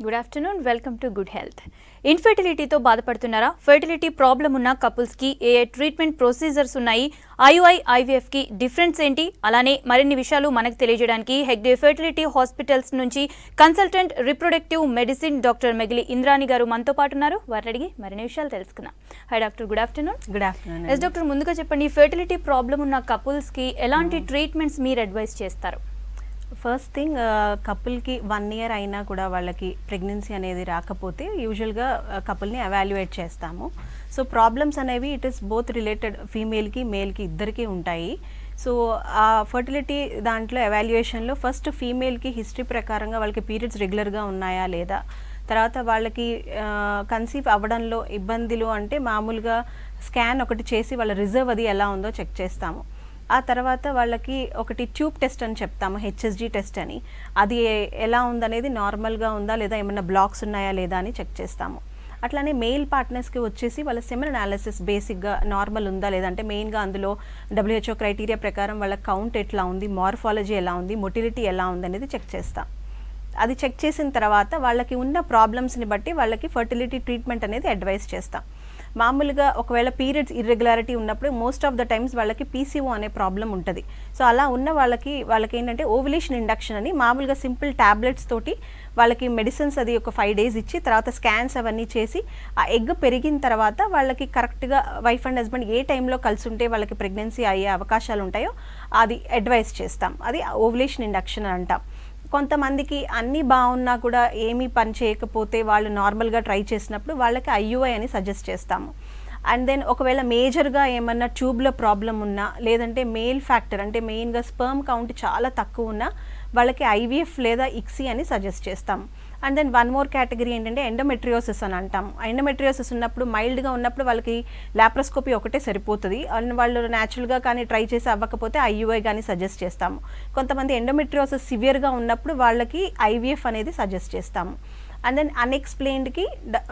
Good afternoon, welcome to good health. ఇన్ఫెర్టిలిటీతో బాధపడుతున్నారా? Fertility problem ఉన్న కపుల్స్కి ఏ ట్రీట్మెంట్ ప్రొసీజర్స్ ఉన్నాయి? ఐయుఐ ఐవీఎఫ్కి డిఫరెన్స్ ఏంటి? అలానే మరిన్ని విషయాలు మనకు తెలియజేయడానికి హెగ్డే ఫెర్టిలిటీ హాస్పిటల్స్ నుంచి consultant reproductive medicine doctor Megili Indrani garu మనతో పాటు ఉన్నారు. వారిని అడిగి మరిన్ని విషయాలు తెలుసుకుందాం. Hi doctor, good afternoon. Good afternoon. Yes doctor, ముందుగా చెప్పండి, ఫెర్టిలిటీ ప్రాబ్లం ఉన్న కపుల్స్కి ఎలాంటి ట్రీట్మెంట్స్ మీరు అడ్వైస్ చేస్తారు? ఫస్ట్ థింగ్, కపుల్కి 1 year అయినా కూడా వాళ్ళకి ప్రెగ్నెన్సీ అనేది రాకపోతే యూజువల్గా కపుల్ని ఎవాల్యుయేట్ చేస్తాము. సో ప్రాబ్లమ్స్ అనేవి ఇట్ ఈస్ బోత్ రిలేటెడ్, ఫీమేల్కి మేల్కి ఇద్దరికీ ఉంటాయి. సో ఆ ఫర్టిలిటీ దాంట్లో ఎవాల్యుయేషన్లో ఫస్ట్ ఫీమేల్కి హిస్టరీ ప్రకారంగా వాళ్ళకి పీరియడ్స్ రెగ్యులర్గా ఉన్నాయా లేదా, తర్వాత వాళ్ళకి కన్సీవ్ అవ్వడంలో ఇబ్బందులు అంటే మామూలుగా స్కాన్ ఒకటి చేసి వాళ్ళ రిజర్వ్ అది ఎలా ఉందో చెక్ చేస్తాము. ఆ తర్వాత వాళ్ళకి ఒకటి ట్యూబ్ టెస్ట్ అని చెప్తాము, హెచ్ఎస్జీ టెస్ట్ అని. అది ఎలా ఉందనేది నార్మల్గా ఉందా లేదా, ఏమైనా బ్లాక్స్ ఉన్నాయా లేదా అని చెక్ చేస్తాము. అట్లానే మెయిల్ పార్ట్నర్స్కి వచ్చేసి వాళ్ళ సెమెన్ అనాలిసిస్ బేసిక్గా నార్మల్ ఉందా లేదా, అంటే మెయిన్గా అందులో WHO క్రైటీరియా ప్రకారం వాళ్ళ కౌంట్ ఎట్లా ఉంది, మార్ఫాలజీ ఎలా ఉంది, మొటిలిటీ ఎలా ఉంది అనేది చెక్ చేస్తాం. అది చెక్ చేసిన తర్వాత వాళ్ళకి ఉన్న ప్రాబ్లమ్స్ని బట్టి వాళ్ళకి ఫర్టిలిటీ ట్రీట్మెంట్ అనేది అడ్వైస్ చేస్తాం. మామూలుగా ఒకవేళ పీరియడ్స్ ఇర్రెగ్యులారిటీ ఉన్నప్పుడు మోస్ట్ ఆఫ్ ద టైమ్స్ వాళ్ళకి పీసీఓ అనే ప్రాబ్లం ఉంటుంది. సో అలా ఉన్న వాళ్ళకి ఏంటంటే ఓవులేషన్ ఇండక్షన్ అని మామూలుగా సింపుల్ ట్యాబ్లెట్స్ తోటి వాళ్ళకి మెడిసిన్స్ అది ఒక 5 days ఇచ్చి తర్వాత స్కాన్స్ అవన్నీ చేసి ఆ ఎగ్ పెరిగిన తర్వాత వాళ్ళకి కరెక్ట్గా వైఫ్ అండ్ హస్బెండ్ ఏ టైంలో కలిసి ఉంటే వాళ్ళకి ప్రెగ్నెన్సీ అయ్యే అవకాశాలు ఉంటాయో అది అడ్వైస్ చేస్తాం. అది ఓవులేషన్ ఇండక్షన్ అని అంటాం. కొంతమందికి అన్నీ బాగున్నా కూడా ఏమీ పని చేయకపోతే వాళ్ళు నార్మల్గా ట్రై చేసినప్పుడు వాళ్ళకి ఐయుఐ అని సజెస్ట్ చేస్తాము. అండ్ దెన్ ఒకవేళ మేజర్గా ఏమన్నా ట్యూబ్లో ప్రాబ్లం ఉన్నా, లేదంటే మేల్ ఫ్యాక్టర్ అంటే మెయిన్గా స్పర్మ్ కౌంట్ చాలా తక్కువ ఉన్నా వాళ్ళకి ఐవీఎఫ్ లేదా ఇక్సీ అని సజెస్ట్ చేస్తాం. అండ్ దెన్ 1 more కేటగిరీ ఏంటంటే ఎండోమెట్రియోసిస్ అని అంటాం. ఎండోమెట్రియోసిస్ ఉన్నప్పుడు మైల్డ్గా ఉన్నప్పుడు వాళ్ళకి లాప్రోస్కోపీ ఒకటే సరిపోతుంది. అండ్ వాళ్ళు న్యాచురల్గా కానీ ట్రై చేసి అవ్వకపోతే ఐయుఐ కానీ సజెస్ట్ చేస్తాము. కొంతమంది ఎండోమెట్రియోసిస్ సివియర్గా ఉన్నప్పుడు వాళ్ళకి ఐవీఎఫ్ అనేది సజెస్ట్ చేస్తాము. అండ్ దెన్ అన్ఎక్స్ప్లెయిన్డ్కి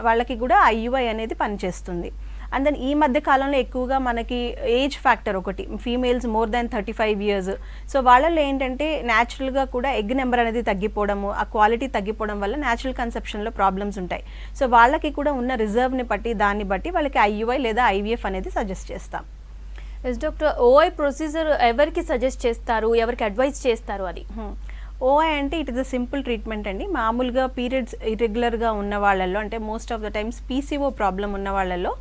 వాళ్ళకి కూడా ఐయుఐ అనేది పనిచేస్తుంది. అండ్ దెన్ ఈ మధ్య కాలంలో ఎక్కువగా మనకి ఏజ్ ఫ్యాక్టర్ ఒకటి, females more than 35 years. So వాళ్ళలో ఏంటంటే న్యాచురల్గా కూడా ఎగ్ నెంబర్ అనేది తగ్గిపోవడము, ఆ క్వాలిటీ తగ్గిపోవడం వల్ల న్యాచురల్ కన్సెప్షన్లో ప్రాబ్లమ్స్ ఉంటాయి. సో వాళ్ళకి కూడా ఉన్న రిజర్వ్ని బట్టి దాన్ని బట్టి వాళ్ళకి ఐయుఐ లేదా ఐవీఎఫ్ అనేది సజెస్ట్ చేస్తాం. ఎస్ డాక్టర్, ఓఐ ప్రొసీజర్ ఎవరికి సజెస్ట్ చేస్తారు, ఎవరికి అడ్వైస్ చేస్తారు? అది ఓఐ అంటే it is a simple treatment అండి. మామూలుగా పీరియడ్స్ ఇర్రెగ్యులర్గా ఉన్న వాళ్ళల్లో అంటే most of the times PCO problem ఉన్న వాళ్ళల్లో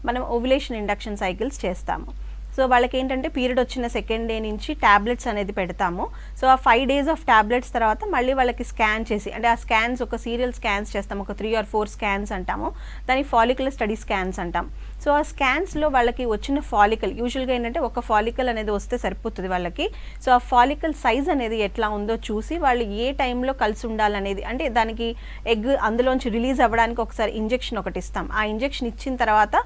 మనం ఓవులేషన్ ఇండక్షన్ సైకిల్స్ చేస్తాము. సో వాళ్ళకి ఏంటంటే పీరియడ్ వచ్చిన 2nd day నుంచి ట్యాబ్లెట్స్ అనేది పెడతాము. సో ఆ 5 days ఆఫ్ ట్యాబ్లెట్స్ తర్వాత మళ్ళీ వాళ్ళకి స్కాన్ చేసి, అంటే ఆ స్కాన్స్ ఒక సీరియల్ స్కాన్స్ చేస్తాము, ఒక 3 or 4 స్కాన్స్ అంటాము. దాన్ని ఫాలిక్యులర్ స్టడీ స్కాన్స్ అంటాం. సో ఆ స్కాన్స్లో వాళ్ళకి వచ్చిన ఫాలికల్, యూజువల్గా ఏంటంటే ఒక ఫాలికల్ అనేది వస్తే సరిపోతుంది వాళ్ళకి. సో ఆ ఫాలికల్ సైజ్ అనేది ఎట్లా ఉందో చూసి వాళ్ళు ఏ టైంలో కలిసి ఉండాలనేది, అంటే దానికి ఎగ్ అందులోంచి రిలీజ్ అవ్వడానికి ఒకసారి ఇంజెక్షన్ ఒకటి ఇస్తాం. ఆ ఇంజెక్షన్ ఇచ్చిన తర్వాత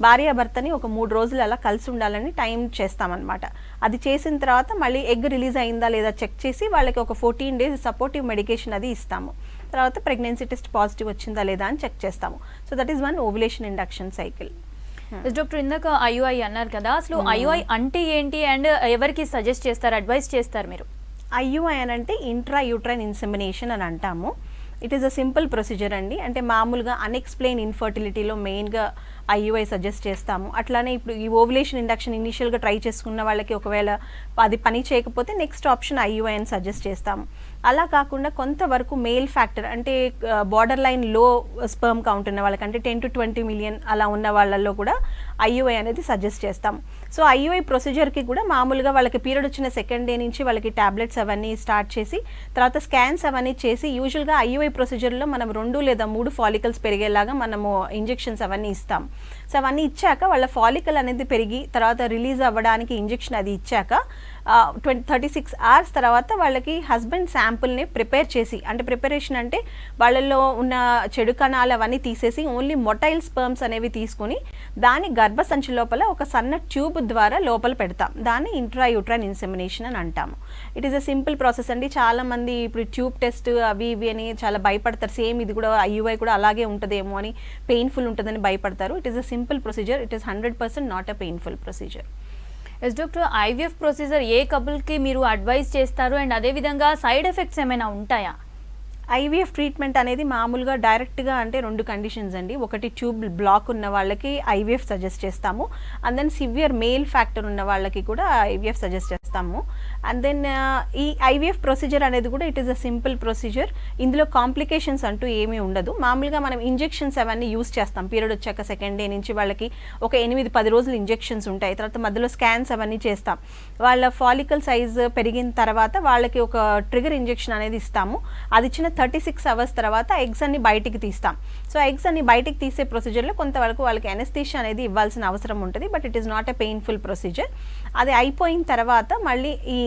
భార్యాభర్తని ఒక 3 రోజులు అలా కలిసి ఉండాలని టైం చేస్తామన్నమాట. అది చేసిన తర్వాత మళ్ళీ ఎగ్ రిలీజ్ అయిందా లేదా చెక్ చేసి వాళ్ళకి ఒక 14 days సపోర్టివ్ మెడికేషన్ అది ఇస్తాము. తర్వాత ప్రెగ్నెన్సీ టెస్ట్ పాజిటివ్ వచ్చిందా లేదా అని చెక్ చేస్తాము. So that is 1 ovulation induction cycle. Doctor, ఇందాక ఐయుఐ అన్నారు కదా, అసలు ఐయుఐ అంటే ఏంటి అండ్ ఎవరికి సజెస్ట్ చేస్తారు, అడ్వైస్ చేస్తారు మీరు? ఐయుఐ అని అంటే ఇంట్రా యూట్రైన్ ఇన్సెమినేషన్ అని అంటాము. It is a simple procedure అండి. అంటే మామూలుగా అన్ఎక్స్ప్లెయిన్ ఇన్ఫర్టిలిటీలో మెయిన్గా ఐయుఐ సజెస్ట్ చేస్తాము. అట్లానే ఇప్పుడు ఈ ఓవులేషన్ ఇండక్షన్ ఇనిషియల్గా ట్రై చేసుకున్న వాళ్ళకి ఒకవేళ అది పని చేయకపోతే నెక్స్ట్ ఆప్షన్ ఐయుఐ అని సజెస్ట్ చేస్తాము. అలా కాకుండా కొంతవరకు మేల్ ఫ్యాక్టర్ అంటే బార్డర్ లైన్ లో స్పర్మ్ కౌంట్ ఉన్న వాళ్ళకి, అంటే 10 to 20 million అలా ఉన్న వాళ్ళల్లో కూడా ఐయుఐ అనేది సజెస్ట్ చేస్తాం. సో ఐయుఐ ప్రొసీజర్కి కూడా మామూలుగా వాళ్ళకి పీరియడ్ వచ్చిన 2nd day నుంచి వాళ్ళకి ట్యాబ్లెట్స్ అవన్నీ స్టార్ట్ చేసి తర్వాత స్కాన్స్ అవన్నీ చేసి, యూజువల్గా ఐయుఐ ప్రొసీజర్లో మనం 2 లేదా 3 ఫాలికల్స్ పెరిగేలాగా మనము ఇంజెక్షన్స్ అవన్నీ ఇస్తాం. సో అవన్నీ ఇచ్చాక వాళ్ళ ఫాలికల్ అనేది పెరిగి తర్వాత రిలీజ్ అవ్వడానికి ఇంజెక్షన్ అది ఇచ్చాక 36 hours తర్వాత వాళ్ళకి హస్బెండ్ శాంపుల్ని ప్రిపేర్ చేసి, అంటే ప్రిపరేషన్ అంటే వాళ్ళల్లో ఉన్న చెడు కణాలు అవన్నీ తీసేసి ఓన్లీ మొటైల్ స్పర్మ్స్ అనేవి తీసుకుని దాన్ని గర్భసంచి లోపల ఒక సన్న ట్యూబ్ ద్వారా లోపల పెడతాం. దాన్ని ఇంట్రా యూట్రైన్ ఇన్సెమినేషన్ అని అంటాము. It is a simple process అండి. చాలామంది ఇప్పుడు ట్యూబ్ టెస్ట్ అవి ఇవి అని చాలా భయపడతారు. సేమ్ ఇది కూడా ఐయుఐ కూడా అలాగే ఉంటుందేమో అని, పెయిన్ఫుల్ ఉంటుందని భయపడతారు. It is a simple procedure. It is 100% not a painful procedure. Yes doctor, IVF procedure ఏ కపుల్కి మీరు అడ్వైస్ చేస్తారు అండ్ అదేవిధంగా సైడ్ ఎఫెక్ట్స్ ఏమైనా ఉంటాయా? ఐవీఎఫ్ ట్రీట్మెంట్ అనేది మామూలుగా డైరెక్ట్గా అంటే 2 కండిషన్స్ అండి. ఒకటి ట్యూబ్ బ్లాక్ ఉన్న వాళ్ళకి ఐవీఎఫ్ సజెస్ట్ చేస్తాము, and then severe male factor ఉన్న వాళ్ళకి కూడా ఐవీఎఫ్ సజెస్ట్ చేస్తాము. అండ్ దెన్ ఈ ఐవీఎఫ్ ప్రొసీజర్ అనేది కూడా it is a simple procedure. ఇందులో కాంప్లికేషన్స్ అంటూ ఏమీ ఉండదు. మామూలుగా మనం ఇంజెక్షన్స్ అవన్నీ యూస్ చేస్తాం. పీరియడ్ వచ్చాక సెకండ్ డే నుంచి వాళ్ళకి ఒక 8-10 రోజులు ఇంజెక్షన్స్ ఉంటాయి. తర్వాత మధ్యలో స్కాన్స్ అవన్నీ చేస్తాం. వాళ్ళ ఫాలికల్ సైజ్ పెరిగిన తర్వాత వాళ్ళకి ఒక ట్రిగర్ ఇంజెక్షన్ అనేది ఇస్తాము. అది ఇచ్చిన 36 అవర్స్ తర్వాత ఎగ్స్ అన్ని బయటికి తీస్తాం. సో ఎగ్స్ అన్ని బయటికి తీసే ప్రొసీజర్లో కొంతవరకు వాళ్ళకి ఎనస్థీషియా అనేది ఇవ్వాల్సిన అవసరం ఉంటుంది, but it is not a painful procedure. అది అయిపోయిన తర్వాత మళ్ళీ ఈ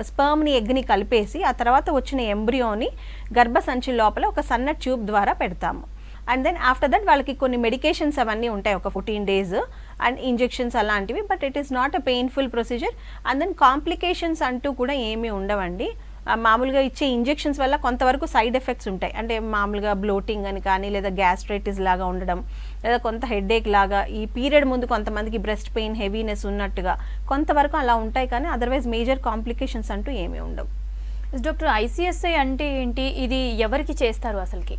స్పర్మ్ని ఎగ్ని కలిపేసి ఆ తర్వాత వచ్చిన ఎంబ్రియోని గర్భసంచి లోపల ఒక సన్న ట్యూబ్ ద్వారా పెడతాము. అండ్ దెన్ ఆఫ్టర్ దట్ వాళ్ళకి కొన్ని మెడికేషన్స్ అవన్నీ ఉంటాయి, ఒక 14 days అండ్ ఇంజెక్షన్స్ అలాంటివి, but it is not a painful procedure. And then complications అంటూ కూడా ఏమీ ఉండవండి. మామూలుగా ఇచ్చే ఇంజెక్షన్స్ వల్ల కొంతవరకు సైడ్ ఎఫెక్ట్స్ ఉంటాయి, అంటే మామూలుగా బ్లోటింగ్ అని కానీ, లేదా గ్యాస్ట్రైటిస్ లాగా ఉండడం, లేదా కొంత హెడేక్ లాగా, ఈ పీరియడ్ ముందు కొంతమందికి బ్రెస్ట్ పెయిన్, హెవీనెస్ ఉన్నట్టుగా కొంతవరకు అలా ఉంటాయి, కానీ అదర్వైజ్ మేజర్ కాంప్లికేషన్స్ అంటూ ఏమీ ఉండవు. డాక్టర్, ఐసిఎస్ఐ అంటే ఏంటి? ఇది ఎవరికి చేస్తారు అసలుకి?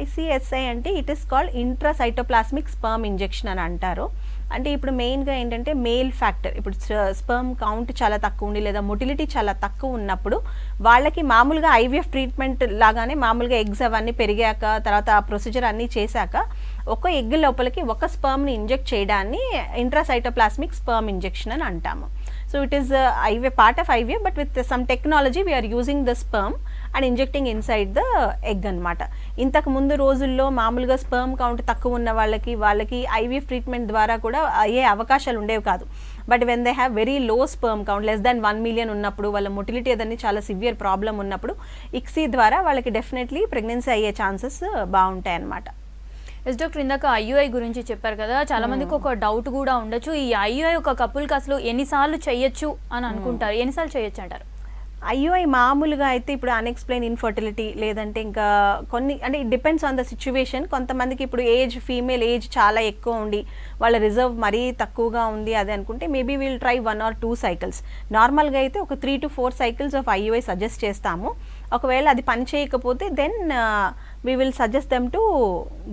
ఐసిఎస్ఐ అంటే it is called intracytoplasmic sperm injection అని అంటారు. అంటే ఇప్పుడు మెయిన్గా ఏంటంటే మేల్ ఫ్యాక్టర్, ఇప్పుడు స్పర్మ్ కౌంట్ చాలా తక్కువ ఉండి లేదా మొటిలిటీ చాలా తక్కువ ఉన్నప్పుడు వాళ్ళకి మామూలుగా ఐవీఎఫ్ ట్రీట్మెంట్ లాగానే మామూలుగా ఎగ్స్ అవన్నీ పెరిగాక తర్వాత ఆ ప్రొసీజర్ అన్నీ చేశాక ఒక ఎగ్ లోపలికి ఒక స్పర్మ్ని ఇంజెక్ట్ చేయడాన్ని ఇంట్రాసైటోప్లాస్మిక్ స్పర్మ్ ఇంజెక్షన్ అని అంటాము. So it is part of IVF, but with some technology we are using the sperm and injecting inside the egg అన్నమాట. ఇంతకు ముందు రోజుల్లో మామూలుగా స్పర్మ్ కౌంట్ తక్కువ ఉన్న వాళ్ళకి ఐవీఎఫ్ ట్రీట్మెంట్ ద్వారా కూడా అయ్యే అవకాశాలు ఉండేవి కాదు. But when they have very low sperm count, less than 1 million ఉన్నప్పుడు, వాళ్ళ మొటిలిటీ ఏదన్నీ చాలా సివియర్ ప్రాబ్లం ఉన్నప్పుడు ఇక్సీ ద్వారా వాళ్ళకి డెఫినెట్లీ ప్రెగ్నెన్సీ అయ్యే ఛాన్సెస్ బాగుంటాయి అన్నమాట. ఎస్ డాక్టర్, ఇందాక ఐయుఐ గురించి చెప్పారు కదా, చాలా మందికి ఒక డౌట్ కూడా ఉండొచ్చు, ఈ ఐయుఐ ఒక కపుల్కి అసలు ఎన్నిసార్లు చేయొచ్చు అని అనుకుంటారు, ఎన్నిసార్లు చేయొచ్చు అంటారు? ఐయుఐ మామూలుగా అయితే ఇప్పుడు అన్ఎక్స్ప్లెయిన్ ఇన్ఫర్టిలిటీ లేదంటే ఇంకా కొన్ని, అంటే it depends on the situation. కొంతమందికి ఇప్పుడు ఫీమేల్ ఏజ్ చాలా ఎక్కువ ఉండి వాళ్ళ రిజర్వ్ మరీ తక్కువగా ఉంది అది అనుకుంటే maybe will try 1 or 2 cycles. నార్మల్గా అయితే ఒక 3 to 4 cycles of IUI suggest చేస్తాము. ఒకవేళ అది పని చేయకపోతే then we will suggest them to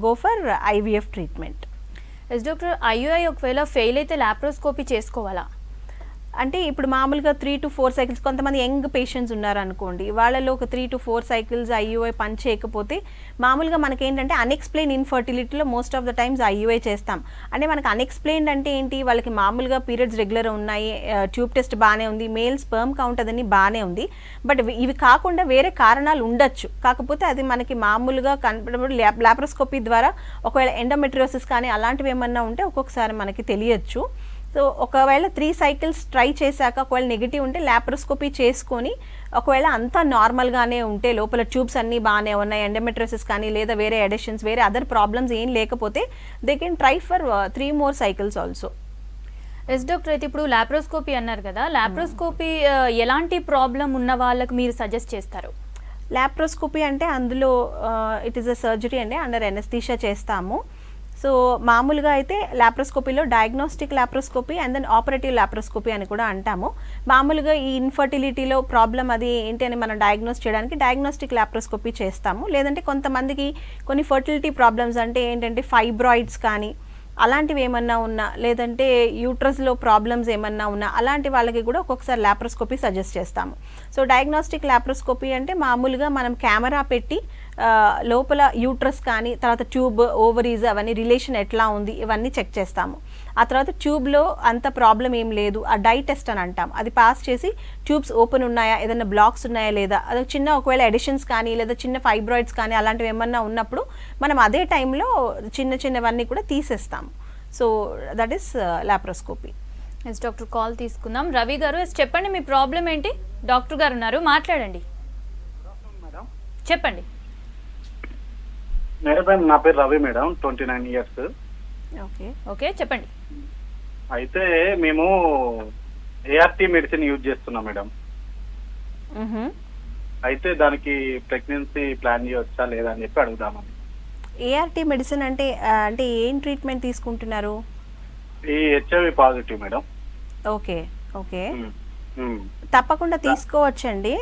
go for IVF treatment. Yes doctor, IUI ఒకవేళ ఫెయిల్ అయితే లాప్రోస్కోపీ చేసుకోవాలా? అంటే ఇప్పుడు మామూలుగా 3 to 4 cycles, కొంతమంది యంగ్ పేషెంట్స్ ఉన్నారనుకోండి, వాళ్ళలో ఒక 3 to 4 cycles ఐయుఐ పని చేయకపోతే మామూలుగా మనకి ఏంటంటే అన్ఎక్స్ప్లెయిన్ ఇన్ఫర్టిలిటీలో most of the times IUI చేస్తాం. అంటే మనకు అన్ఎక్స్ప్లెయిన్డ్ అంటే ఏంటి, వాళ్ళకి మామూలుగా పీరియడ్స్ రెగ్యులర్ ఉన్నాయి, ట్యూబ్ టెస్ట్ బాగానే ఉంది, మేల్ స్పర్మ్ కౌంట్ అదని బాగానే ఉంది, బట్ ఇవి కాకుండా వేరే కారణాలు ఉండొచ్చు. కాకపోతే అది మనకి మామూలుగా కనపడప్పుడు లాప్రోస్కోపీ ద్వారా ఒకవేళ ఎండోమెట్రియోసిస్ కానీ అలాంటివి ఏమన్నా ఉంటే ఒక్కొక్కసారి మనకి తెలియచ్చు. సో ఒకవేళ 3 cycles ట్రై చేశాక ఒకవేళ నెగిటివ్ ఉంటే లాప్రోస్కోపీ చేసుకొని, ఒకవేళ అంతా నార్మల్గానే ఉంటే లోపల ట్యూబ్స్ అన్నీ బాగానే ఉన్నాయి, ఎండోమెట్రియోసిస్ కానీ లేదా వేరే ఎడిషన్స్ వేరే అదర్ ప్రాబ్లమ్స్ ఏం లేకపోతే they can try for 3 more cycles also. Yes doctor, అయితే ఇప్పుడు లాప్రోస్కోపీ అన్నారు కదా, లాప్రోస్కోపీ ఎలాంటి ప్రాబ్లం ఉన్న వాళ్ళకి మీరు సజెస్ట్ చేస్తారు? లాప్రోస్కోపీ అంటే అందులో ఇట్ ఈస్ అ సర్జరీ అండి, అండర్ ఎనస్థీషియా చేస్తాము. సో మామూలుగా అయితే లాప్రోస్కోపీలో diagnostic laparoscopy and then operative laparoscopy అని కూడా అంటాము. మామూలుగా ఈ ఇన్ఫర్టిలిటీలో ప్రాబ్లం అది ఏంటి అని మనం డయాగ్నోస్ చేయడానికి డయాగ్నోస్టిక్ లాప్రోస్కోపీ చేస్తాము. లేదంటే కొంతమందికి కొన్ని ఫర్టిలిటీ ప్రాబ్లమ్స్ అంటే ఏంటంటే ఫైబ్రాయిడ్స్ కానీ అలాంటివి ఏమన్నా ఉన్నా, లేదంటే యూట్రస్లో ప్రాబ్లమ్స్ ఏమన్నా ఉన్నా అలాంటి వాళ్ళకి కూడా ఒక్కొక్కసారి లాప్రోస్కోపీ సజెస్ట్ చేస్తాము. సో డయాగ్నోస్టిక్ లాప్రోస్కోపీ అంటే మామూలుగా మనం కెమెరా పెట్టి లోపల యూట్రస్ కానీ తర్వాత ట్యూబ్, ఓవరీస్ అవన్నీ రిలేషన్ ఎట్లా ఉంది ఇవన్నీ చెక్ చేస్తాము. ఆ తర్వాత ట్యూబ్లో అంత ప్రాబ్లం ఏం లేదు, ఆ డై టెస్ట్ అని అంటాం, అది పాస్ చేసి ట్యూబ్స్ ఓపెన్ ఉన్నాయా, ఏదైనా బ్లాక్స్ ఉన్నాయా లేదా, అది చిన్న ఒకవేళ ఎడిషన్స్ కానీ లేదా చిన్న ఫైబ్రాయిడ్స్ కానీ అలాంటివి ఏమన్నా ఉన్నప్పుడు మనం అదే టైంలో చిన్నవన్నీ కూడా తీసేస్తాము. So that is laparoscopy. Yes doctor, call తీసుకుందాం. రవి గారు, ఎస్ చెప్పండి, మీ ప్రాబ్లం ఏంటి? డాక్టర్ గారు ఉన్నారు, మాట్లాడండి, చెప్పండి. మేడం, నా పేరు Ravi madam, 29 years. Okay okay, చెప్పండి. అయితే మేము ఏఆర్టీ మెడిసిన్ యూజ్ చేస్తున్నాం మేడం. అయితే దానికి ప్రెగ్నెన్సీ ప్లాన్ చేయవచ్చా లేదా అని చెప్పి అడుగుదామని. ఏఆర్టీ మెడిసిన్ అంటే అంటే ఏం ట్రీట్మెంట్ తీసుకుంటున్నారు? ఈ HIV positive madam. Okay okay, తప్పకుండా తీసుకోవచ్చండి.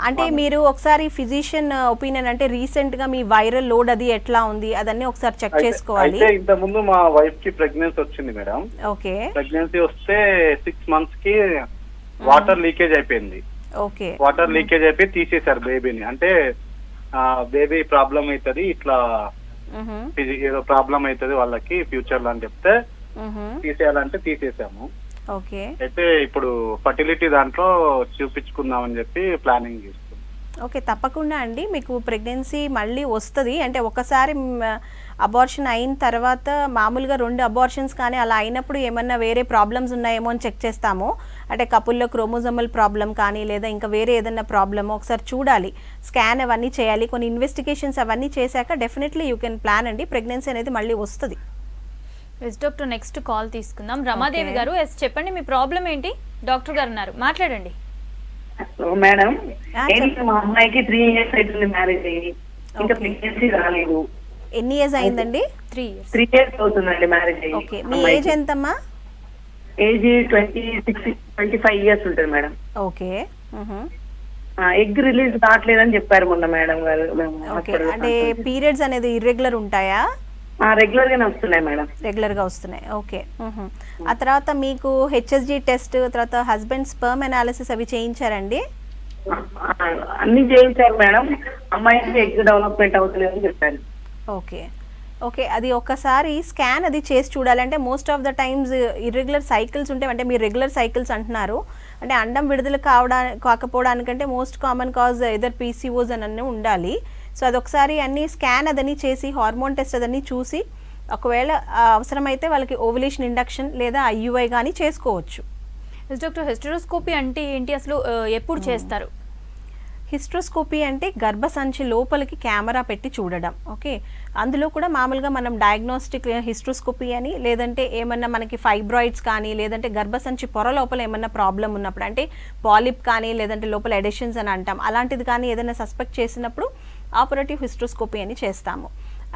అంటే మీరు ఒకసారి ఫిజిషియన్ ఒపీనియన్ అంటే రీసెంట్ గా మీ వైరల్ లోడ్ అది ఎట్లా ఉంది అదన్నీ ఒకసారి చెక్ చేసుకోవాలి. అయితే ఇంత ముందు మా వైఫ్ కి ప్రెగ్నెన్సీ వచ్చింది మేడం. ఓకే. ప్రెగ్నెన్సీ వస్తే 6 months కి వాటర్ లీకేజ్ అయిపోయింది. ఓకే. వాటర్ లీకేజ్ అయిపోయి తీసేశారు బేబీని. అంటే బేబీ ప్రాబ్లం అవుతుంది, ఇట్లా ఏదో ప్రాబ్లం అవుతుంది వాళ్ళకి ఫ్యూచర్ లో అని చెప్తే తీసేయాలంటే తీసేసాము. ఓకే. అయితే ఇప్పుడు ఫర్టిలిటీ దాంట్లో చూపించుకుందామని చెప్పి ప్లానింగ్ చేస్తున్నాం. ఓకే, తప్పకుండా అండి. మీకు ప్రెగ్నెన్సీ మళ్ళీ వస్తుంది. అంటే ఒకసారి అబార్షన్ అయిన తర్వాత మామూలుగా 2 అబార్షన్స్ కానీ అలా అయినప్పుడు ఏమన్నా వేరే ప్రాబ్లమ్స్ ఉన్నాయేమో అని చెక్ చేస్తాము. అంటే కపుల్లో క్రోమోజోమల్ ప్రాబ్లం కానీ లేదా ఇంకా వేరే ఏదైనా ప్రాబ్లమో ఒకసారి చూడాలి. స్కాన్ అవన్నీ చేయాలి. కొన్ని ఇన్వెస్టిగేషన్స్ అవన్నీ చేశాక డెఫినెట్లీ యూ కెన్ ప్లాన్ అండి. ప్రెగ్నెన్సీ అనేది మళ్ళీ వస్తుంది. ఎస్ డాక్టర్, నెక్స్ట్ కాల్ తీసుకుందాం. రమాదేవి గారు, ఎస్ చెప్పండి, మీ ప్రాబ్లం ఏంటి? డాక్టర్ గారు ఉన్నారు, మాట్లాడండి. మేడం, మా అమ్మాయికి 3 years అవుతుంది మ్యారేజ్ అయ్యి, ఇంకా ప్రెగ్నెన్సీ రాలేదు. ఎన్ని ఇయర్స్ అయిందండి? 3 years. 3 years అవుతుందండి మ్యారేజ్ అయ్యి. ఓకే. మీ ఏజ్ ఎంతమ్మా? ఏజ్ 25 years ఉంటుంది మేడం. ఓకే. ఎగ్ రిలీజ్ కావట్లేదని చెప్పారు మొన్న మేడం గారు. ఓకే. అంటే పీరియడ్స్ అనేది ఇర్రెగ్యులర్ ఉంటాయా? రెగ్యులర్ గానే వస్తున్నాయి మేడం. రెగ్యులర్ గా వస్తున్నాయి. ఓకే. ఆ తర్వాత మీకు హెచ్ఎస్జి టెస్ట్, తర్వాత హస్బెండ్ స్పర్మ్ అనాలిసిస్ అవి చేయించారండి? అన్ని చేయించారు మేడం. అమ్మాయికి ఎగ్ డెవలప్మెంట్ అవుతలేదని చెప్పారు. ఓకే. ఓకే, అది ఒకసారి స్కాన్ అది చేసి చూడాలంటే most of the times irregular cycles ఉంటాయి. అంటే మీరు రెగ్యులర్ సైకిల్స్ అంటున్నారు, అంటే అండం విడుదల కాకపోవడానికంటే most common cause either PCOS అని అన్నీ ఉండాలి. సో అదొకసారి అన్ని స్కాన్ అదని చేసి హార్మోన్ టెస్ట్ అదని చూసి ఒకవేళ అవసరమైతే వాళ్ళకి ఓవులేషన్ ఇండక్షన్ లేదా ఐయుఐ కానీ చేసుకోవచ్చు. డాక్టర్, హిస్టరోస్కోపీ అంటే ఏంటి అసలు, ఎప్పుడు చేస్తారు? హిస్ట్రోస్కోపీ అంటే గర్భసంచి లోపలికి కెమెరా పెట్టి చూడడం. ఓకే. అందులో కూడా మామూలుగా మనం డయాగ్నోస్టిక్ హిస్ట్రోస్కోపీ అని, లేదంటే ఏమన్నా మనకి ఫైబ్రాయిడ్స్ కానీ లేదంటే గర్భసంచి పొర లోపల ఏమన్నా ప్రాబ్లం ఉన్నప్పుడు, అంటే పాలిప్ కానీ లేదంటే లోపల ఎడిషన్స్ అని అంటాం, అలాంటిది కానీ ఏదైనా సస్పెక్ట్ చేసినప్పుడు ఆపరేటివ్ హిస్ట్రోస్కోపీ అని చేస్తాము.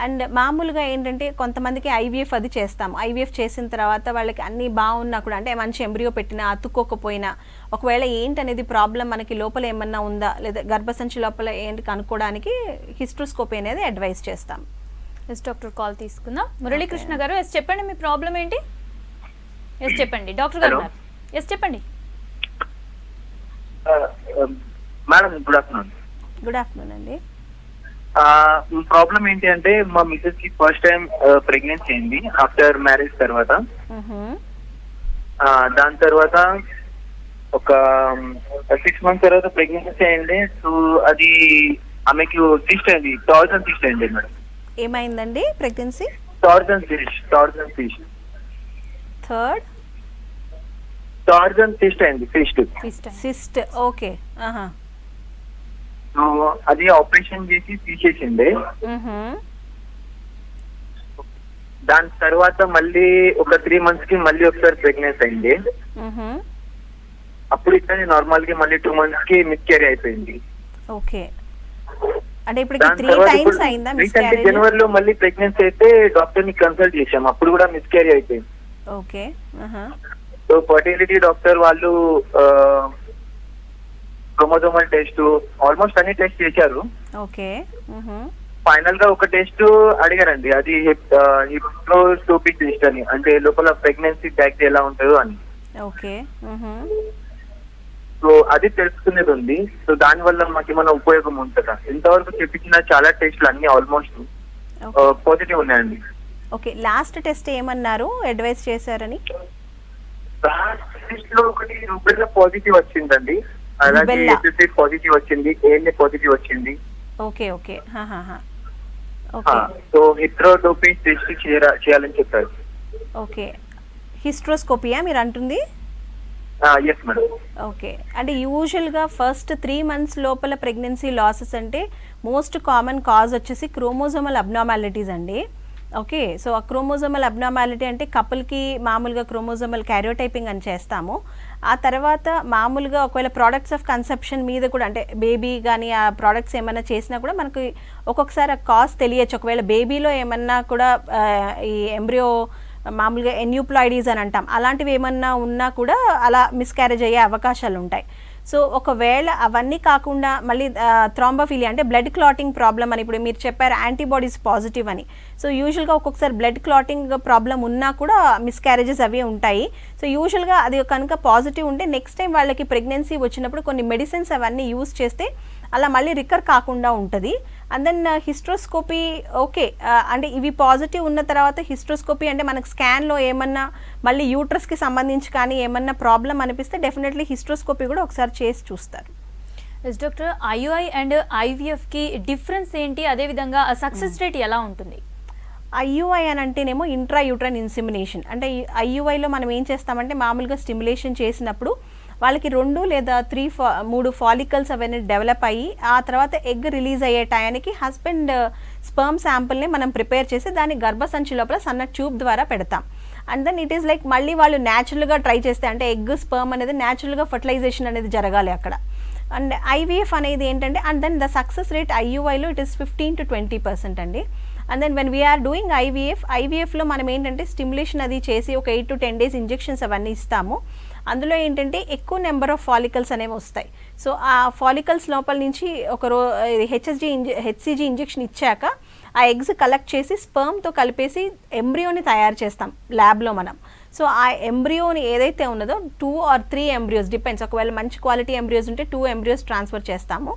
అండ్ మామూలుగా ఏంటంటే కొంతమందికి ఐవీఎఫ్ అది చేస్తాము. ఐవీఎఫ్ చేసిన తర్వాత వాళ్ళకి అన్నీ బాగున్నా కూడా, అంటే మంచి ఎంబ్రియో పెట్టినా అతుక్కోకపోయినా, ఒకవేళ ఏంటనేది ప్రాబ్లం మనకి లోపల ఏమన్నా ఉందా లేదా గర్భసంచి లోపల ఏంటి కనుక్కోవడానికి హిస్ట్రోస్కోపీ అనేది అడ్వైస్ చేస్తాం. ఎస్ డాక్టర్, కాల్ తీసుకుందాం. మురళీకృష్ణ గారు, ఎస్ చెప్పండి, మీ ప్రాబ్లం ఏంటి? ఎస్ చెప్పండి, డాక్టర్ గారు ఉన్నారు. ఎస్ చెప్పండి madam. Good afternoon. Good afternoon అండి. ప్రాబ్లం ఏంటి అంటే మా మిసెస్ కి ఫస్ట్ టైం ప్రెగ్నెన్సీ అయింది ఆఫ్టర్ మ్యారేజ్ తర్వాత. దాని తర్వాత ఒక 6 months తర్వాత ప్రెగ్నెన్సీ అయింది. సో అది ఆమెకి సిస్ట్ అయింది, టార్జన్ సిస్ట్ అయింది మేడం. ఏమైందండి ప్రెగ్నెన్సీ? టార్జన్ సిస్ట్ అయింది. సిస్ట్. ఓకే. అది ఆపరేషన్ చేసి తీసేసింది. దాని తర్వాత మళ్ళీ ఒక 3 months కి మళ్ళీ ఒకసారి ప్రెగ్నెన్సీ అయింది. అప్పుడు ఇట్లా నార్మల్ కి మళ్ళీ 2 months కి మిస్క్యారీ అయిపోయింది. ఓకే. అంటే ఇప్పుడు 3 times అయిందా మిస్క్యారేజ్? జనవరిలో మళ్ళీ ప్రెగ్నెన్సీ అయితే డాక్టర్ ని కన్సల్ట్ చేశాం, అప్పుడు కూడా మిస్క్యారీ అయిపోయింది. ఓకే. సో ఫర్టిలిటీ డాక్టర్ వాళ్ళు క్రోమోజోమల్ టెస్ట్ ఆల్మోస్ట్ అన్ని టెస్ట్ చేశారు. ఓకే. ఫైనల్ గా ఒక టెస్ట్ అడిగారండి, అది హిప్నోస్కోపీ టెస్ట్ అని, అంటే లోపల ప్రెగ్నెన్సీ ట్యాక్ట్ ఎలా ఉంటుందో అని. ఓకే. సో అది తెలుసుకునేది ఉంది. సో దాని వల్ల మాకు ఏమైనా ఉపయోగం ఉంటుందా? ఇంతవరకు చెప్పించిన చాలా టెస్ట్లు అన్ని ఆల్మోస్ట్ పాజిటివ్ ఉన్నాయండి. ఓకే. లాస్ట్ టెస్ట్ ఏమన్నారు అడ్వైస్ చేశారని? టెస్ట్ లో ఒకటి రూబెల్లా పాజిటివ్ వచ్చిందండి, అలాగే పాజిటివ్ వచ్చింది, ఏఎన్ఏ పాజిటివ్ వచ్చింది. Okay. Okay. So hysteroscopy test చేయాలని చెప్పారు. ఓకే. హిస్ట్రోస్కోపీయా మీరు అంటుంది? Yes madam. ఓకే. అంటే యూజువల్గా ఫస్ట్ 3 months లోపల ప్రెగ్నెన్సీ లాసెస్ అంటే మోస్ట్ కామన్ కాజ్ వచ్చేసి క్రోమోజోమల్ అబ్నార్మాలిటీస్ అండి. ఓకే. సో ఆ క్రోమోజోమల్ అబ్నార్మాలిటీ అంటే కపుల్కి మామూలుగా క్రోమోజోమల్ క్యారియోటైపింగ్ అని చేస్తాము. ఆ తర్వాత మామూలుగా ఒకవేళ ప్రోడక్ట్స్ ఆఫ్ కన్సెప్షన్ మీద కూడా, అంటే బేబీ కానీ ఆ ప్రోడక్ట్స్ ఏమైనా చేసినా కూడా మనకి ఒక్కొక్కసారి ఆ కాజ్ తెలియచ్చు. ఒకవేళ బేబీలో ఏమన్నా కూడా ఈ ఎంబ్రియో మామూలుగా ఎన్యూప్లాయిడీస్ అని అంటాం, అలాంటివి ఏమన్నా ఉన్నా కూడా అలా మిస్క్యారేజ్ అయ్యే అవకాశాలు ఉంటాయి. సో ఒకవేళ అవన్నీ కాకుండా మళ్ళీ థ్రాంబోఫిలియా అంటే బ్లడ్ క్లాటింగ్ ప్రాబ్లం అని ఇప్పుడు మీరు చెప్పారు యాంటీబాడీస్ పాజిటివ్ అని. సో యూజువల్గా ఒక్కొక్కసారి బ్లడ్ క్లాటింగ్ ప్రాబ్లం ఉన్నా కూడా మిస్క్యారేజెస్ అవి ఉంటాయి. సో యూజువల్గా అది కనుక పాజిటివ్ ఉంటే నెక్స్ట్ టైం వాళ్ళకి ప్రెగ్నెన్సీ వచ్చినప్పుడు కొన్ని మెడిసిన్స్ అవన్నీ యూజ్ చేస్తే అలా మళ్ళీ రికర్ కాకుండా ఉంటుంది. అండ్ దెన్ హిస్ట్రోస్కోపీ ఓకే అంటే ఇవి పాజిటివ్ ఉన్న తర్వాత హిస్ట్రోస్కోపీ అంటే మనకు స్కాన్లో ఏమన్నా మళ్ళీ యూట్రస్కి సంబంధించి కానీ ఏమన్నా ప్రాబ్లం అనిపిస్తే డెఫినెట్లీ హిస్ట్రోస్కోపీ కూడా ఒకసారి చేసి చూస్తారు. ఎస్ డాక్టర్, ఐయుఐ అండ్ ఐవీఎఫ్కి డిఫరెన్స్ ఏంటి, అదేవిధంగా సక్సెస్ రేట్ ఎలా ఉంటుంది? ఐయుఐ అని అంటేనేమో ఇంట్రా యూట్రైన్ ఇన్సిమినేషన్. అంటే ఐయుఐలో మనం ఏం చేస్తామంటే మామూలుగా స్టిమ్యులేషన్ చేసినప్పుడు వాళ్ళకి 2 లేదా 3 ఫాలికల్స్ అవన్నీ డెవలప్ అయ్యి ఆ తర్వాత ఎగ్ రిలీజ్ అయ్యే టయానికి హస్బెండ్ స్పర్మ్ శాంపుల్ని మనం ప్రిపేర్ చేసి దాన్ని గర్భసంచి లోపల సన్న ట్యూబ్ ద్వారా పెడతాం. And then it is like మళ్ళీ వాళ్ళు న్యాచురల్గా ట్రై చేస్తే అంటే ఎగ్ స్పర్మ్ అనేది న్యాచురల్గా ఫర్టిలైజేషన్ అనేది జరగాలి అక్కడ. అండ్ ఐవీఎఫ్ అనేది ఏంటంటే and then the success rate ఐయుఐలో ఇట్ ఈస్ 15 to 20% అండి. And then when we are doing ఐవీఎఫ్లో మనం ఏంటంటే స్టిమ్యులేషన్ అది చేసి ఒక 8 to 10 days ఇంజెక్షన్స్ అవన్నీ ఇస్తాము. అందులో ఏంటంటే ఎక్కువ నెంబర్ ఆఫ్ ఫాలికల్స్ అనేవి వస్తాయి. సో ఆ ఫాలికల్స్ లోపల నుంచి హెచ్సిజీ ఇంజెక్షన్ ఇచ్చాక ఆ ఎగ్స్ కలెక్ట్ చేసి స్పర్మ్తో కలిపేసి ఎంబ్రియోని తయారు చేస్తాం ల్యాబ్లో మనం. సో ఆ ఎంబ్రియోని ఏదైతే ఉన్నదో 2 or 3 ఎంబ్రియోస్ డిపెండ్స్, ఒకవేళ మంచి క్వాలిటీ ఎంబ్రియోస్ ఉంటే 2 ఎంబ్రియోస్ ట్రాన్స్ఫర్ చేస్తాము.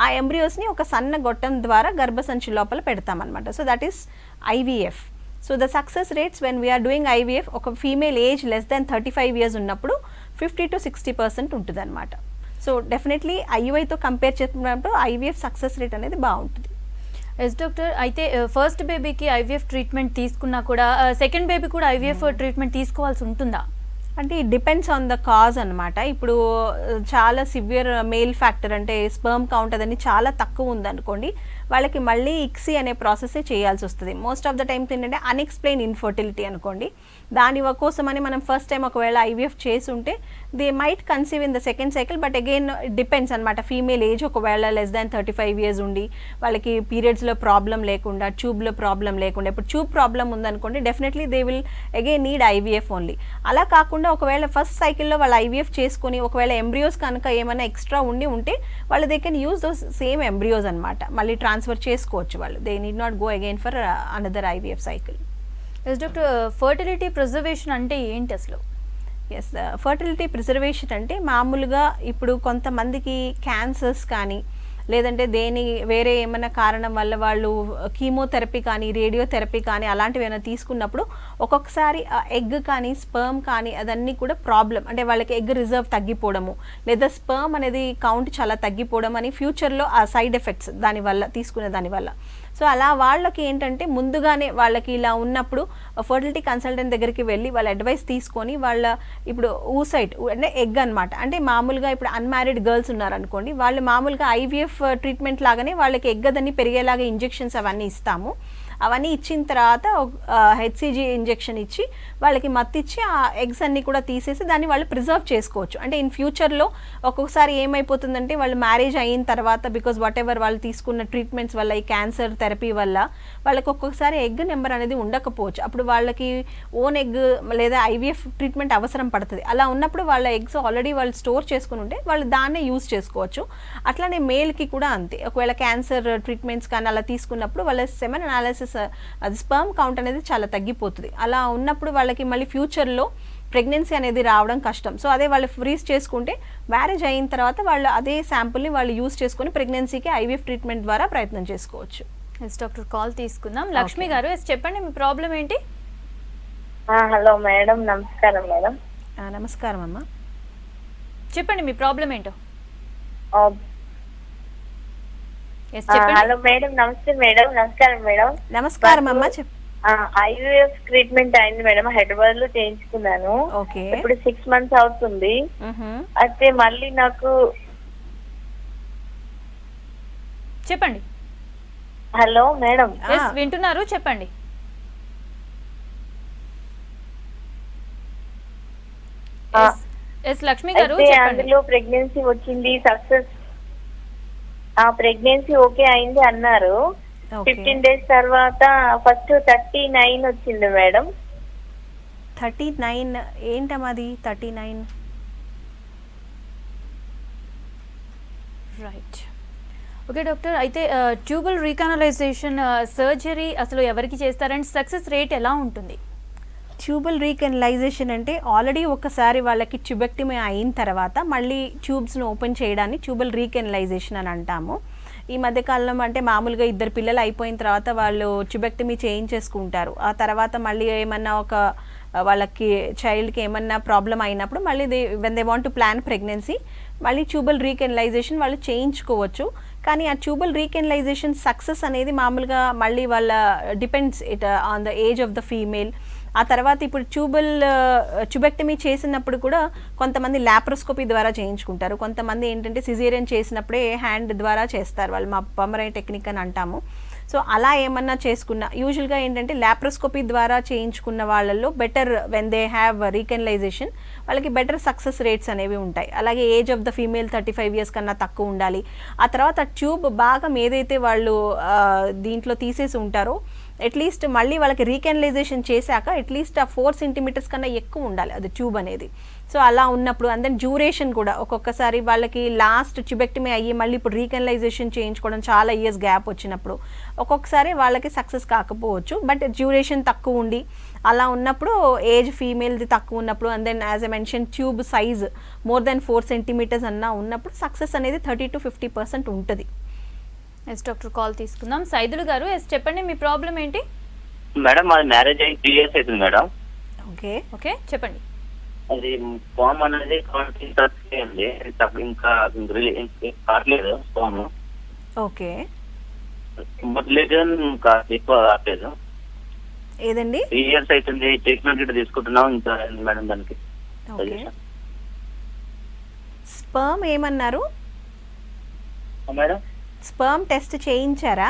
ఆ ఎంబ్రియోస్ని ఒక సన్న గొట్టం ద్వారా గర్భసంచి లోపల పెడతామన్నమాట. So that is IVF. So the success rates when we are doing IVF ఒక female age less than 35 years ఉన్నప్పుడు 50 to 60% ఉంటుంది అనమాట. సో డెఫినెట్లీ ఐయుఐతో కంపేర్ చేసినప్పుడు ఐవీఎఫ్ సక్సెస్ రేట్ అనేది బాగుంటుంది. ఎస్ డాక్టర్, అయితే ఫస్ట్ బేబీకి ఐవీఎఫ్ ట్రీట్మెంట్ తీసుకున్నా కూడా సెకండ్ బేబీ కూడా ఐవీఎఫ్ ట్రీట్మెంట్ తీసుకోవాల్సి ఉంటుందా? అంటే it depends on the cause అనమాట. ఇప్పుడు చాలా సివియర్ మేల్ ఫ్యాక్టర్ అంటే స్పర్మ్ కౌంట్ అదని చాలా తక్కువ ఉందనుకోండి, వాళ్ళకి మళ్ళీ ఇక్సీ అనే ప్రాసెసే చేయాల్సి వస్తుంది. మోస్ట్ ఆఫ్ ద టైమ్స్ ఏంటంటే అన్ఎక్స్ప్లెయిన్ ఇన్ఫర్టిలిటీ అనుకోండి, దాని కోసమని మనం ఫస్ట్ టైం ఒకవేళ ఐవీఎఫ్ చేసి ఉంటే they might conceive in the second cycle. But again depends అనమాట. ఫీమేల్ ఏజ్ ఒకవేళ లెస్ దాన్ 35 years ఉండి వాళ్ళకి పీరియడ్స్లో ప్రాబ్లం లేకుండా ట్యూబ్లో ప్రాబ్లం లేకుండా, ఇప్పుడు ట్యూబ్ ప్రాబ్లం ఉందనుకోండి definitely they will again need IVF only. అలా కాకుండా ఒకవేళ ఫస్ట్ సైకిల్లో వాళ్ళు ఐవీఎఫ్ చేసుకుని ఒకవేళ ఎంబ్రియోస్ కనుక ఏమైనా ఎక్స్ట్రా ఉంటే వాళ్ళు they can use those same embryos అనమాట, మళ్ళీ ట్రాన్స్ఫర్ చేసుకోవచ్చు వాళ్ళు. They need not go again for another IVF cycle. Yes doctor, fertility preservation అంటే ఏంటి అసలు? ఎస్, ఫర్టిలిటీ ప్రిజర్వేషన్ అంటే మామూలుగా ఇప్పుడు కొంతమందికి క్యాన్సర్స్ కానీ లేదంటే వేరే ఏమైనా కారణం వల్ల వాళ్ళు కీమోథెరపీ కానీ రేడియోథెరపీ కానీ అలాంటివి ఏమైనా తీసుకున్నప్పుడు ఒక్కొక్కసారి ఎగ్ కానీ స్పర్మ్ కానీ అదన్నీ కూడా ప్రాబ్లం, అంటే వాళ్ళకి ఎగ్ రిజర్వ్ తగ్గిపోవడము లేదా స్పర్మ్ అనేది కౌంట్ చాలా తగ్గిపోవడం అని ఫ్యూచర్లో ఆ సైడ్ ఎఫెక్ట్స్ దానివల్ల తీసుకునే దానివల్ల. సో అలా వాళ్ళకి ఏంటంటే ముందుగానే వాళ్ళకి ఇలా ఉన్నప్పుడు ఫర్టిలిటీ కన్సల్టెంట్ దగ్గరికి వెళ్ళి వాళ్ళ అడ్వైస్ తీసుకొని వాళ్ళ ఇప్పుడు ఊసైట్ అంటే ఎగ్ అనమాట, అంటే మామూలుగా ఇప్పుడు అన్మ్యారీడ్ గర్ల్స్ ఉన్నారనుకోండి, వాళ్ళు మామూలుగా ఐవీఎఫ్ ట్రీట్మెంట్ లాగానే వాళ్ళకి ఎగ్ అదని పెరిగేలాగా ఇంజెక్షన్స్ అవన్నీ ఇస్తాము. అవన్నీ ఇచ్చిన తర్వాత హెచ్సిజీ ఇంజెక్షన్ ఇచ్చి వాళ్ళకి మత్తిచ్చి ఆ ఎగ్స్ అన్నీ కూడా తీసేసి దాన్ని వాళ్ళు ప్రిజర్వ్ చేసుకోవచ్చు. అంటే ఇన్ ఫ్యూచర్లో ఒక్కొక్కసారి ఏమైపోతుందంటే వాళ్ళు మ్యారేజ్ అయిన తర్వాత బికాజ్ వాట్ ఎవర్ వాళ్ళు తీసుకున్న ట్రీట్మెంట్స్ వల్ల ఈ క్యాన్సర్ థెరపీ వల్ల వాళ్ళకి ఒక్కొక్కసారి ఎగ్ నెంబర్ అనేది ఉండకపోవచ్చు. అప్పుడు వాళ్ళకి ఓన్ ఎగ్ లేదా ఐవీఎఫ్ ట్రీట్మెంట్ అవసరం పడుతుంది. అలా ఉన్నప్పుడు వాళ్ళ ఎగ్స్ ఆల్రెడీ వాళ్ళు స్టోర్ చేసుకుని ఉంటే వాళ్ళు దాన్నే యూజ్ చేసుకోవచ్చు. అట్లానే మేల్కి కూడా అంతే, ఒకవేళ క్యాన్సర్ ట్రీట్మెంట్స్ కానీ అలా తీసుకున్నప్పుడు వాళ్ళ సెమెన్ అనాలిసిస్ అది స్పర్మ్ కౌంట్ అనేది చాలా తగ్గిపోతుంది. అలా ఉన్నప్పుడు వాళ్ళకి మళ్ళీ ఫ్యూచర్లో ప్రెగ్నెన్సీ అనేది రావడం కష్టం. సో అదే వాళ్ళు ఫ్రీజ్ చేసుకుంటే మ్యారేజ్ అయిన తర్వాత వాళ్ళు అదే శాంపుల్ని వాళ్ళు యూజ్ చేసుకుని ప్రెగ్నెన్సీకి ఐవీఎఫ్ ట్రీట్మెంట్ ద్వారా ప్రయత్నం చేసుకోవచ్చు. ఎస్ డాక్టర్, కాల్ తీసుకుందాం. లక్ష్మి గారు, ఎస్ చెప్పండి, మీ ప్రాబ్లం ఏంటి? హలో మేడం, నమస్కారం మేడం. నమస్కారం అమ్మా, చెప్పండి మీ ప్రాబ్లం ఏంటో. హలో మేడం, నమస్తే మేడం. నమస్కారం మేడం. నమస్కారం అమ్మా, ఐవీఎఫ్ ట్రీట్మెంట్ అయింది మేడం, హైదరాబాద్ లో చేయించుకున్నాను. ఇప్పుడు 6 months అవుతుంది. అయితే మళ్ళీ నాకు చెప్పండి. హలో మేడం, వింటున్నారు, చెప్పండి. లక్ష్మి గారు, అందులో ప్రెగ్నెన్సీ వచ్చింది, సక్సెస్ ప్రెగ్నెన్సీ ఓకే అయింది అన్నారు. 15 days తర్వాత ఫస్ట్ 39 వచ్చింది మేడం. 39 ఏంటమ్మా అది? 39 రైట్. ఓకే డాక్టర్, అయితే ట్యూబల్ రీకానలైజేషన్ సర్జరీ అసలు ఎవరికి చేస్తారంటే సక్సెస్ రేట్ ఎలా ఉంటుంది? ట్యూబల్ రీకెనలైజేషన్ అంటే ఆల్రెడీ ఒకసారి వాళ్ళకి ట్యూబెక్టమీ అయిన తర్వాత మళ్ళీ ట్యూబ్స్ను ఓపెన్ చేయడాన్ని ట్యూబల్ రీకెనలైజేషన్ అని అంటాము. ఈ మధ్యకాలంలో అంటే మామూలుగా 2 పిల్లలు అయిపోయిన తర్వాత వాళ్ళు ట్యూబెక్టమీ చేయించేసుకుంటారు. ఆ తర్వాత మళ్ళీ ఏమన్నా వాళ్ళకి చైల్డ్కి ఏమన్నా ప్రాబ్లం అయినప్పుడు మళ్ళీ when they want to plan pregnancy మళ్ళీ ట్యూబల్ రీకెనలైజేషన్ వాళ్ళు చేయించుకోవచ్చు. కానీ ఆ ట్యూబల్ రీకెనలైజేషన్ సక్సెస్ అనేది మామూలుగా మళ్ళీ వాళ్ళ depends it on the age of the female. ఆ తర్వాత ఇప్పుడు ట్యూబెక్టమీ చేసినప్పుడు కూడా కొంతమంది ల్యాప్రోస్కోపీ ద్వారా చేయించుకుంటారు, కొంతమంది ఏంటంటే సిజేరియన్ చేసినప్పుడే హ్యాండ్ ద్వారా చేస్తారు, వాళ్ళు మా పమరై టెక్నిక్ అని అంటాము. సో అలా ఏమన్నా చేసుకున్న యూజువల్గా ఏంటంటే ల్యాప్రోస్కోపీ ద్వారా చేయించుకున్న వాళ్ళల్లో better when they have recanalisation వాళ్ళకి బెటర్ సక్సెస్ రేట్స్ అనేవి ఉంటాయి. అలాగే age of the female 35 years కన్నా తక్కువ ఉండాలి. ఆ తర్వాత ట్యూబ్ భాగం ఏదైతే వాళ్ళు దీంట్లో తీసేసి ఉంటారో అట్లీస్ట్ మళ్ళీ వాళ్ళకి రీకెనలైజేషన్ చేశాక అట్లీస్ట్ ఆ 4 centimeters కన్నా ఎక్కువ ఉండాలి అది ట్యూబ్ అనేది. సో అలా ఉన్నప్పుడు అండ్ దెన్ డ్యూరేషన్ కూడా ఒక్కొక్కసారి వాళ్ళకి లాస్ట్ ట్యూబెక్టమీ అయ్యి మళ్ళీ ఇప్పుడు రీకెనలైజేషన్ చేయించుకోవడం చాలా ఇయర్స్ గ్యాప్ వచ్చినప్పుడు ఒక్కొక్కసారి వాళ్ళకి సక్సెస్ కాకపోవచ్చు. బట్ డ్యూరేషన్ తక్కువ ఉండి అలా ఉన్నప్పుడు ఏజ్ ఫీమేల్ది తక్కువ ఉన్నప్పుడు and then as a mention tube size more than 4 centimeters అన్నా ఉన్నప్పుడు సక్సెస్ అనేది 30 to 50% ఉంటుంది. ఎస్ డాక్టర్, కాల్ తీసుకుందాం. సైదులు గారు, ఎస్ చెప్పండి, మీ ప్రాబ్లం ఏంటి? మేడం మాది మ్యారేజ్ అయ్యి 3 years అవుతుంది మేడం. ఓకే ఓకే చెప్పండి. అది ఫామ్ అనేది అండి ఇంకా కావట్లేదు ఫామ్. ఓకే మొదలేదు ఇంకా ఎక్కువ కావట్లేదు. ఏదండి 3 years అవుతుంది, ట్రీట్మెంట్ ఇట్లా తీసుకుంటున్నాం ఇంకా మేడం దానికి. ఓకే స్పర్మ్ ఏమన్నారు? మేడం స్పర్మ్ టెస్ట్ చేయించారా?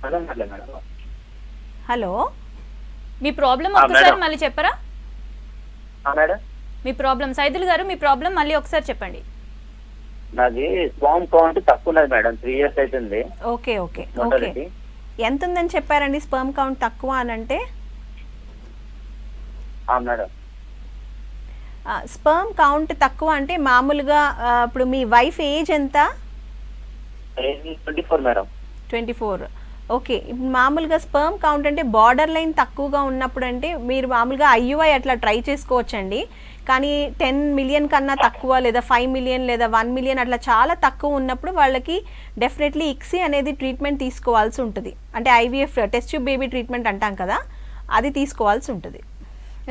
మేడం మేడం హలో మీ ప్రాబ్లం ఒక్కసారి మళ్ళీ చెప్పరా? మేడం మీ ప్రాబ్లం సైదులు గారు, మీ ప్రాబ్లం మళ్ళీ ఒకసారి చెప్పండి. నాది స్పామ్ కౌంట్ తక్కువ ఉన్నది మేడం, 3 years అవుతుంది. ఓకే ఓకే ఓకే ఎంత ఉందని చెప్పారండి స్పర్మ్ కౌంట్ తక్కువ అని అంటే? మేడం స్పర్మ్ కౌంట్ తక్కువ అంటే మామూలుగా ఇప్పుడు మీ వైఫ్ ఏజ్ ఎంత? 24 మేడం. 24. ఓకే, ఇప్పుడు మామూలుగా స్పర్మ్ కౌంట్ అంటే బార్డర్ లైన్ తక్కువగా ఉన్నప్పుడు అంటే మీరు మామూలుగా IUI అట్లా ట్రై చేసుకోవచ్చండి. కానీ 10 million కన్నా తక్కువ లేదా 5 million లేదా 1 million అట్లా చాలా తక్కువ ఉన్నప్పుడు వాళ్ళకి డెఫినెట్లీ ICSI అనేది ట్రీట్మెంట్ తీసుకోవాల్సి ఉంటుంది. అంటే IVF test tube baby treatment అంటాం కదా, అది తీసుకోవాల్సి ఉంటుంది.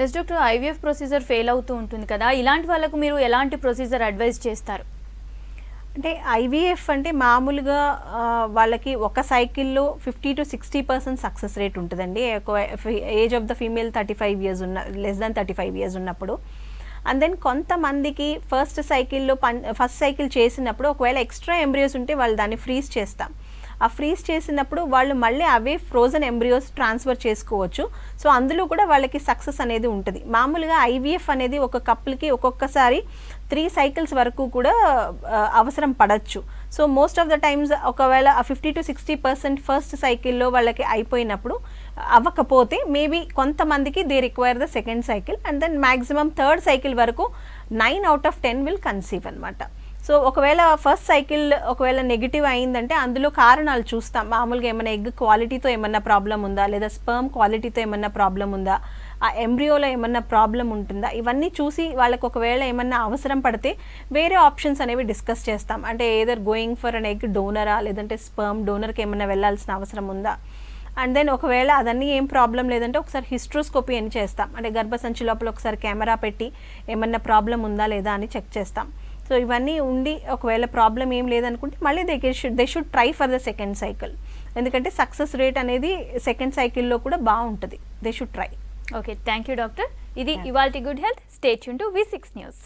Yes doctor, IVF procedure fail అవుతూ ఉంటుంది కదా, ఇలాంటి వాళ్ళకు మీరు ఎలాంటి ప్రొసీజర్ అడ్వైజ్ చేస్తారు? అంటే IVF అంటే మామూలుగా వాళ్ళకి ఒక సైకిల్లో 50 to 60% సక్సెస్ రేట్ ఉంటుందండి. Age of the female 35 years less than 35 years ఉన్నప్పుడు. అండ్ దెన్ కొంతమందికి ఫస్ట్ సైకిల్ చేసినప్పుడు ఒకవేళ ఎక్స్ట్రా ఎంబ్రియోస్ ఉంటే వాళ్ళు దాన్ని ఫ్రీజ్ చేస్తాం. ఆ ఫ్రీజ్ చేసినప్పుడు వాళ్ళు మళ్ళీ అవే ఫ్రోజన్ ఎంబ్రియోస్ ట్రాన్స్ఫర్ చేసుకోవచ్చు. సో అందులో కూడా వాళ్ళకి సక్సెస్ అనేది ఉంటుంది. మామూలుగా IVF అనేది ఒక కపుల్కి ఒక్కొక్కసారి 3 cycles వరకు కూడా అవసరం పడవచ్చు. So most of the times ఒకవేళ 50 to 60% ఫస్ట్ సైకిల్లో వాళ్ళకి అయిపోయినప్పుడు అవ్వకపోతే మేబీ కొంతమందికి they require the second cycle and then maximum third cycle వరకు 9 out of 10 విల్ కన్సీవ్ అనమాట. సో ఒకవేళ ఫస్ట్ సైకిల్ ఒకవేళ నెగిటివ్ అయిందంటే అందులో కారణాలు చూస్తాం. మామూలుగా ఏమైనా ఎగ్ క్వాలిటీతో ఏమన్నా ప్రాబ్లం ఉందా, లేదా స్పర్మ్ క్వాలిటీతో ఏమన్నా ప్రాబ్లం ఉందా, ఆ ఎంబ్రియోలో ఏమన్నా ప్రాబ్లం ఉంటుందా, ఇవన్నీ చూసి వాళ్ళకి ఒకవేళ ఏమన్నా అవసరం పడితే వేరే ఆప్షన్స్ అనేవి డిస్కస్ చేస్తాం. అంటే either going for an egg డోనరా లేదంటే స్పర్మ్ డోనర్కి ఏమన్నా వెళ్ళాల్సిన అవసరం ఉందా. అండ్ దెన్ ఒకవేళ అదన్నీ ఏం ప్రాబ్లం లేదంటే ఒకసారి హిస్ట్రోస్కోపీ అని చేస్తాం. అంటే గర్భసంచి లోపల ఒకసారి కెమెరా పెట్టి ఏమన్నా ప్రాబ్లం ఉందా లేదా అని చెక్ చేస్తాం. సో ఇవన్నీ ఉండి ఒకవేళ ప్రాబ్లం ఏం లేదనుకుంటే మళ్ళీ they should try for the second cycle. ఎందుకంటే సక్సెస్ రేట్ అనేది సెకండ్ సైకిల్లో కూడా బాగుంటుంది. They should try. Okay, thank you doctor. ఇది ఇవాల్టి good health. Stay tune to V6 News.